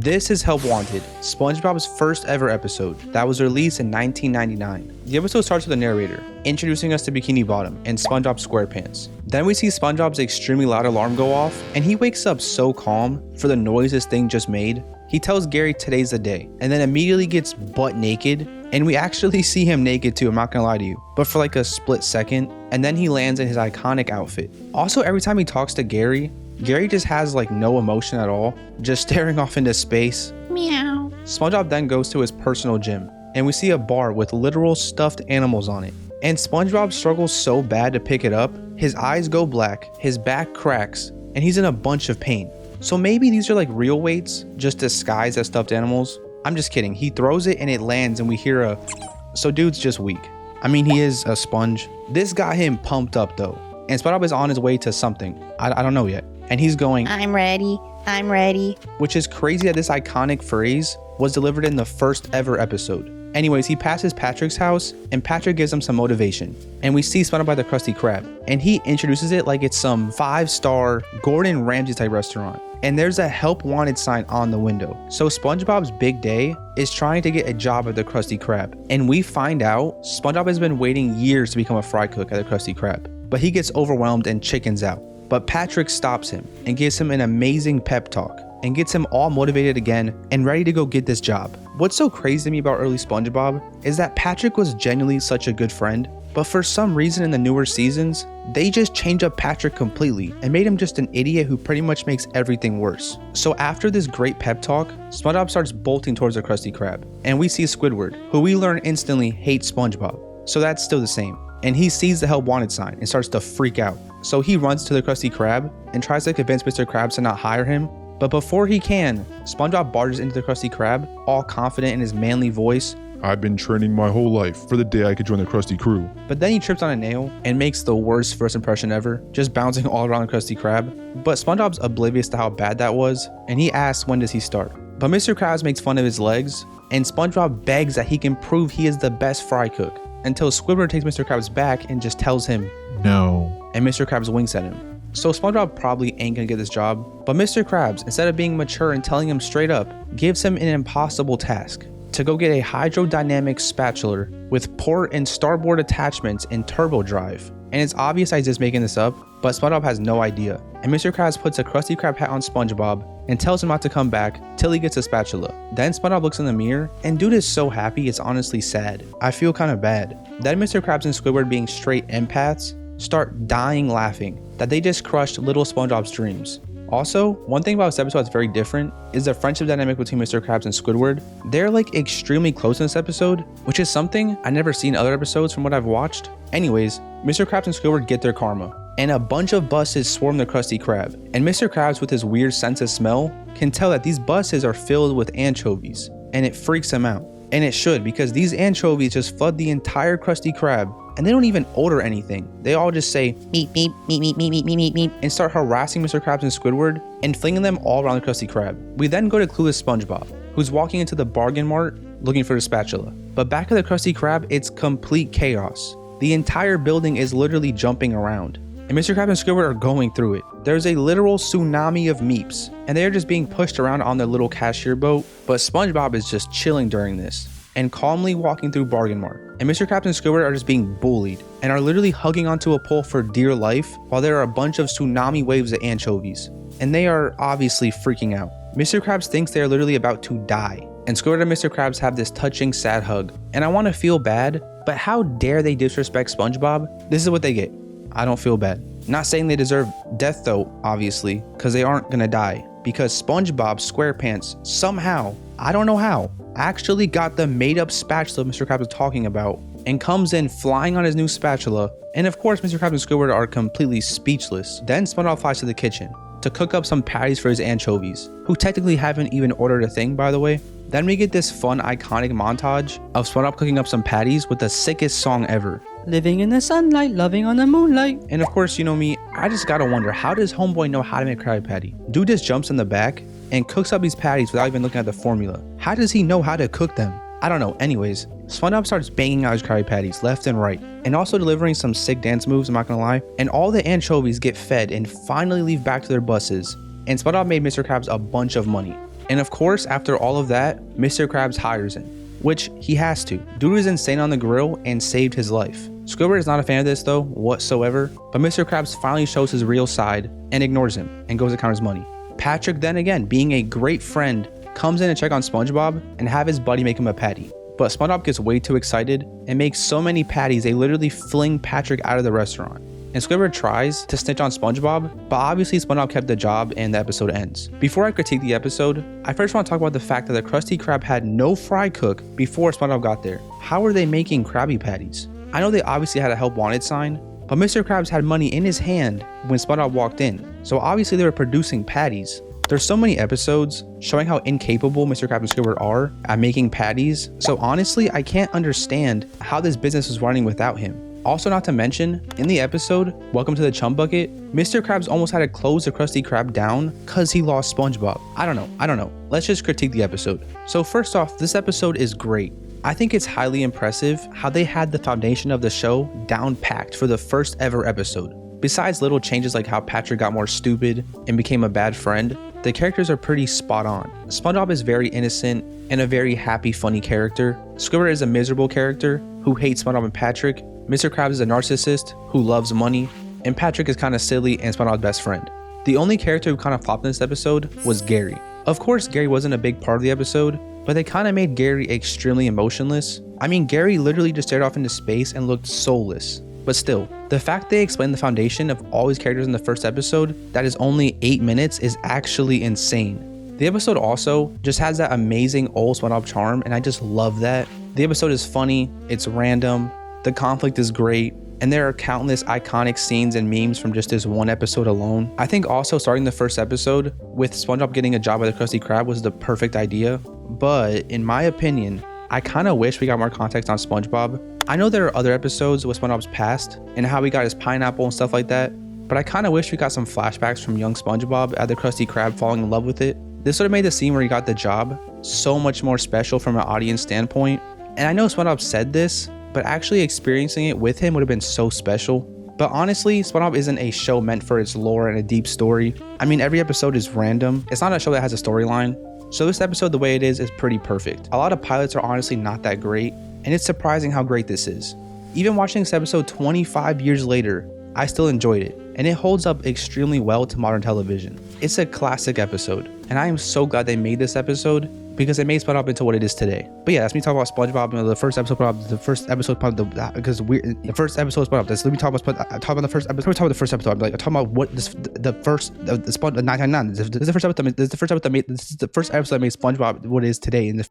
This is Help Wanted, SpongeBob's first ever episode that was released in 1999. The episode starts with a narrator introducing us to Bikini Bottom and SpongeBob SquarePants. Then we see SpongeBob's extremely loud alarm go off, and he wakes up so calm for the noise this thing just made. He tells Gary today's the day, and then immediately gets butt naked, and we actually see him naked too, I'm not gonna lie to you, but for like a split second, and then he lands in his iconic outfit. Also, every time he talks to Gary just has like no emotion at all, just staring off into space. Meow. SpongeBob then goes to his personal gym, and we see a bar with literal stuffed animals on it. And SpongeBob struggles so bad to pick it up, his eyes go black, his back cracks, and he's in a bunch of pain. So maybe these are like real weights, just disguised as stuffed animals. I'm just kidding. He throws it and it lands and we hear a... So dude's just weak. I mean, he is a sponge. This got him pumped up though. And SpongeBob is on his way to something. I don't know yet. And he's going, I'm ready. I'm ready. Which is crazy that this iconic phrase was delivered in the first ever episode. Anyways, he passes Patrick's house and Patrick gives him some motivation. And we see SpongeBob by the Krusty Krab. And he introduces it like it's some 5-star Gordon Ramsay type restaurant. And there's a Help Wanted sign on the window. So SpongeBob's big day is trying to get a job at the Krusty Krab. And we find out SpongeBob has been waiting years to become a fry cook at the Krusty Krab. But he gets overwhelmed and chickens out. But Patrick stops him and gives him an amazing pep talk and gets him all motivated again and ready to go get this job. What's so crazy to me about early SpongeBob is that Patrick was genuinely such a good friend, but for some reason in the newer seasons, they just changed up Patrick completely and made him just an idiot who pretty much makes everything worse. So after this great pep talk, SpongeBob starts bolting towards the Krusty Krab, and we see Squidward, who we learn instantly hates SpongeBob. So that's still the same. And he sees the Help Wanted sign and starts to freak out. So he runs to the Krusty Krab and tries to convince Mr. Krabs to not hire him. But before he can, SpongeBob barges into the Krusty Krab, all confident in his manly voice. I've been training my whole life for the day I could join the Krusty crew. But then he trips on a nail and makes the worst first impression ever, just bouncing all around the Krusty Krab. But SpongeBob's oblivious to how bad that was, and he asks when does he start. But Mr. Krabs makes fun of his legs, and SpongeBob begs that he can prove he is the best fry cook, until Squidward takes Mr. Krabs back and just tells him, no. And Mr. Krabs winks at him. So SpongeBob probably ain't gonna get this job, but Mr. Krabs, instead of being mature and telling him straight up, gives him an impossible task. To go get a hydrodynamic spatula with port and starboard attachments in turbo drive. And it's obvious he's just making this up, but SpongeBob has no idea. And Mr. Krabs puts a Krusty Krab hat on SpongeBob and tells him not to come back till he gets a spatula. Then SpongeBob looks in the mirror, and dude is so happy it's honestly sad. I feel kind of bad. Then Mr. Krabs and Squidward, being straight empaths, start dying laughing that they just crushed little SpongeBob's dreams. Also, one thing about this episode that's very different is the friendship dynamic between Mr. Krabs and Squidward. They're like extremely close in this episode, which is something I never seen in other episodes from what I've watched. Anyways, Mr. Krabs and Squidward get their karma, and a bunch of buses swarm the Krusty Krab. And Mr. Krabs, with his weird sense of smell, can tell that these buses are filled with anchovies, and it freaks him out. And it should, because these anchovies just flood the entire Krusty Krab, and they don't even order anything. They all just say meep meep meep meep meep meep meep meep and start harassing Mr. Krabs and Squidward and flinging them all around the Krusty Krab. We then go to clueless SpongeBob, who's walking into the bargain mart looking for the spatula. But back at the Krusty Krab, it's complete chaos. The entire building is literally jumping around, and Mr. Krabs and Squidward are going through it. There's a literal tsunami of meeps, and they are just being pushed around on their little cashier boat, but SpongeBob is just chilling during this and calmly walking through Bargain Mart. And Mr. Krabs and Squidward are just being bullied and are literally hugging onto a pole for dear life while there are a bunch of tsunami waves of anchovies. And they are obviously freaking out. Mr. Krabs thinks they are literally about to die. And Squidward and Mr. Krabs have this touching sad hug. And I want to feel bad, but how dare they disrespect SpongeBob? This is what they get. I don't feel bad. Not saying they deserve death though, obviously, because they aren't gonna die. Because SpongeBob SquarePants somehow, I don't know how, actually got the made-up spatula Mr. Krabs was talking about and comes in flying on his new spatula. And of course, Mr. Krabs and Squidward are completely speechless. Then SpongeBob flies to the kitchen to cook up some patties for his anchovies, who technically haven't even ordered a thing, by the way. Then we get this fun, iconic montage of SpongeBob cooking up some patties with the sickest song ever. Living in the sunlight, loving on the moonlight. And of course, you know me, I just gotta wonder, how does Homeboy know how to make a Krabby Patty? Dude just jumps in the back and cooks up these patties without even looking at the formula. How does he know how to cook them? I don't know. Anyways, SpongeBob starts banging out his Krabby Patties left and right, and also delivering some sick dance moves, I'm not gonna lie. And all the anchovies get fed and finally leave back to their buses. And SpongeBob made Mr. Krabs a bunch of money. And of course, after all of that, Mr. Krabs hires him, which he has to. Dude is insane on the grill and saved his life. Squidward is not a fan of this though, whatsoever, but Mr. Krabs finally shows his real side and ignores him and goes to count his money. Patrick then again, being a great friend, comes in to check on SpongeBob and have his buddy make him a patty. But SpongeBob gets way too excited and makes so many patties they literally fling Patrick out of the restaurant. And Squidward tries to snitch on SpongeBob, but obviously SpongeBob kept the job and the episode ends. Before I critique the episode, I first want to talk about the fact that the Krusty Krab had no fry cook before SpongeBob got there. How are they making Krabby Patties? I know they obviously had a help wanted sign, but Mr. Krabs had money in his hand when SpongeBob walked in, so obviously they were producing patties. There's so many episodes showing how incapable Mr. Krabs and Squidward are at making patties, so honestly I can't understand how this business was running without him. Also, not to mention, in the episode, Welcome to the Chum Bucket, Mr. Krabs almost had to close the Krusty Krab down because he lost SpongeBob. I don't know. Let's just critique the episode. So first off, this episode is great. I think it's highly impressive how they had the foundation of the show down packed for the first ever episode. Besides little changes like how Patrick got more stupid and became a bad friend, the characters are pretty spot on. SpongeBob is very innocent and a very happy, funny character. Squidward is a miserable character who hates SpongeBob and Patrick. Mr. Krabs is a narcissist who loves money, and Patrick is kind of silly and SpongeBob's best friend. The only character who kind of flopped in this episode was Gary. Of course, Gary wasn't a big part of the episode, but they kind of made Gary extremely emotionless. I mean, Gary literally just stared off into space and looked soulless. But still, the fact they explained the foundation of all these characters in the first episode that is only 8 minutes is actually insane. The episode also just has that amazing old SpongeBob charm, and I just love that. The episode is funny, it's random, the conflict is great, and there are countless iconic scenes and memes from just this one episode alone. I think also starting the first episode with SpongeBob getting a job at the Krusty Krab was the perfect idea, but in my opinion, I kind of wish we got more context on SpongeBob. I know there are other episodes with SpongeBob's past and how he got his pineapple and stuff like that, but I kind of wish we got some flashbacks from young SpongeBob at the Krusty Krab falling in love with it. This would have made the scene where he got the job so much more special from an audience standpoint. And I know SpongeBob said this, but actually experiencing it with him would have been so special. But honestly, SpongeBob isn't a show meant for its lore and a deep story. I mean, every episode is random. It's not a show that has a storyline. So this episode, the way it is pretty perfect. A lot of pilots are honestly not that great, and it's surprising how great this is. Even watching this episode 25 years later, I still enjoyed it, and it holds up extremely well to modern television. It's a classic episode, and I am so glad they made this episode because it made SpongeBob into what it is today. But yeah, that's me talking about SpongeBob. You know, the first episode, the first episode, because the first episode of SpongeBob. Let me talk about talk about the first episode. Let me talk about the first episode. I'm talking about what the first SpongeBob 999. This is the first episode that made SpongeBob what it is today in the